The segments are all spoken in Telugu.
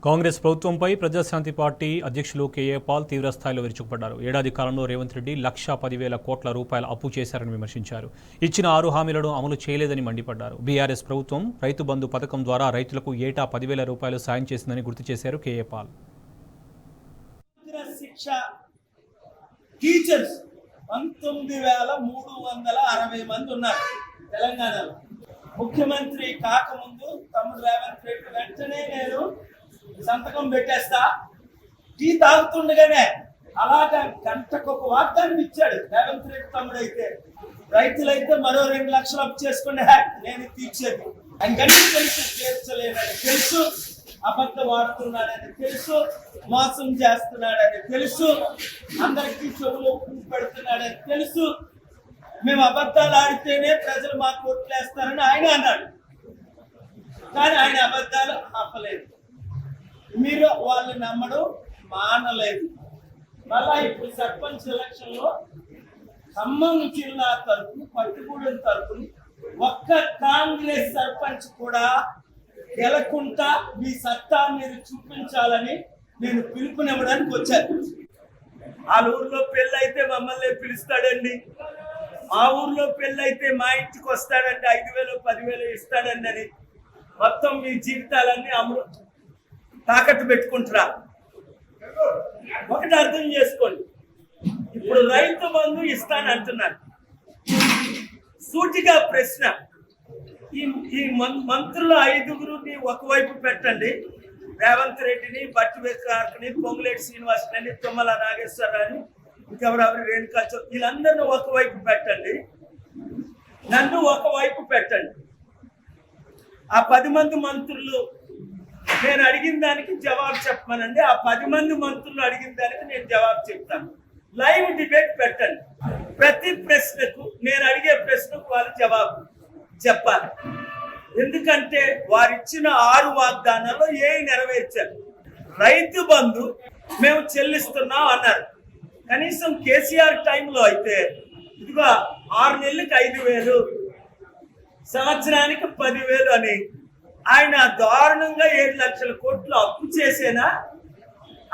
కాంగ్రెస్ ప్రభుత్వంపై ప్రజాశాంతి పార్టీ అధ్యక్షులు కేఏ పాల్ తీవ్రస్థాయిలో విరుచుకుపడ్డారు. ఏడాది కాలంలో రేవంత్ రెడ్డి 1,10,000 కోట్ల రూపాయల అప్పు చేశారని విమర్శించారు. ఇచ్చిన 6 హామీలను అమలు చేయలేదని మండిపడ్డారు. బీఆర్ఎస్ ప్రభుత్వం రైతు బంధు పథకం ద్వారా రైతులకు ఏటా 10,000 రూపాయలు సాయం చేసిందని గుర్తు చేశారు కేఏ పాల్. టీచర్స్ 19,360 మంది ఉన్నారు తెలంగాణలో. ముఖ్యమంత్రి కాకముందు తమ్ముడు రేవంత్ రెడ్డి వెంటనే నేను సంతకం పెట్టేస్తా, టీ తాగుతుండగానే అలాగా గంటకొక వాగ్దానం ఇచ్చాడు రేవంత్ రెడ్డి తమ్ముడు. అయితే రైతులైతే మరో 2 లక్షలు అప్పు చేసుకునే నేను తీర్చేది ఆయన గంట తెలుసు, తీర్చలేనని తెలుసు, అబద్ధం ఆడుతున్నాడని తెలుసు, మోసం చేస్తున్నాడని తెలుసు, అందరికీ చెవులు పెడుతున్నాడని తెలుసు. మేము అబద్ధాలు ఆడితేనే ప్రజలు మాకు ఓట్లేస్తారని ఆయన అన్నాడు. కానీ ఆయన అబద్ధాలు ఆపలేదు, మీరు వాళ్ళు నమ్మడం మానలేదు. మళ్ళా ఇప్పుడు సర్పంచ్ ఎలక్షన్ లో ఖమ్మం జిల్లా తరపున పట్టుగూడెం తరపున ఒక్క కాంగ్రెస్ సర్పంచ్ కూడా గెలకుండా మీ సత్తా మీరు చూపించాలని నేను పిలుపునివ్వడానికి వచ్చాను. వాళ్ళ ఊర్లో పెళ్ళైతే మమ్మల్ని పిలుస్తాడండి, మా ఊర్లో పెళ్ళైతే మా ఇంటికి వస్తాడండి, 5,000 10,000 ఇస్తాడండి అని మొత్తం మీ జీవితాలన్నీ తాకట్టు పెట్టుకుంటారా? ఒకటి అర్థం చేసుకోండి, ఇప్పుడు రైతు బంధు ఇస్తానంటున్నారు. సూటిగా ప్రశ్న, ఈ మంత్రులు 5గురిని ఒకవైపు పెట్టండి, రేవంత్ రెడ్డిని, బట్టి విక్రమార్కని, పొంగులేటి శ్రీనివాసుని, తుమ్మల నాగేశ్వరరావుని, ఇంకెవరెవరు రేణుకా చౌదరి, వీళ్ళందరినీ ఒకవైపు పెట్టండి, నన్ను ఒకవైపు పెట్టండి. ఆ 10 మంది మంత్రులు నేను అడిగిన దానికి జవాబు చెప్పమనండి, ఆ 10 మంది మంత్రులు అడిగిన దానికి నేను జవాబు చెప్తాను. లైవ్ డిబేట్ పెట్టండి, ప్రతి ప్రశ్నకు నేను అడిగే ప్రశ్నకు వాళ్ళు జవాబు చెప్పాలి. ఎందుకంటే వారిచ్చిన 6 వాగ్దానాల్లో ఏవి నెరవేర్చారు. రైతు బంధు మేము చెల్లిస్తున్నాం అన్నారు. కనీసం కేసీఆర్ టైంలో అయితే ఇదిగో 6 నెలలకు 5,000, సంవత్సరానికి 10,000 అని ఆయన దారుణంగా 7 లక్షల కోట్లు అప్పు చేసేనా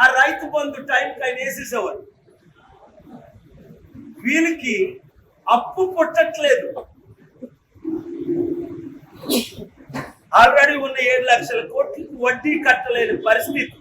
ఆ రైతు బంధు టైంకి ఆయన వేసేసేవారు. వీళ్ళకి అప్పు పుట్టట్లేదు, ఆల్రెడీ ఉన్న 7 లక్షల కోట్లకి వడ్డీ కట్టలేని పరిస్థితి.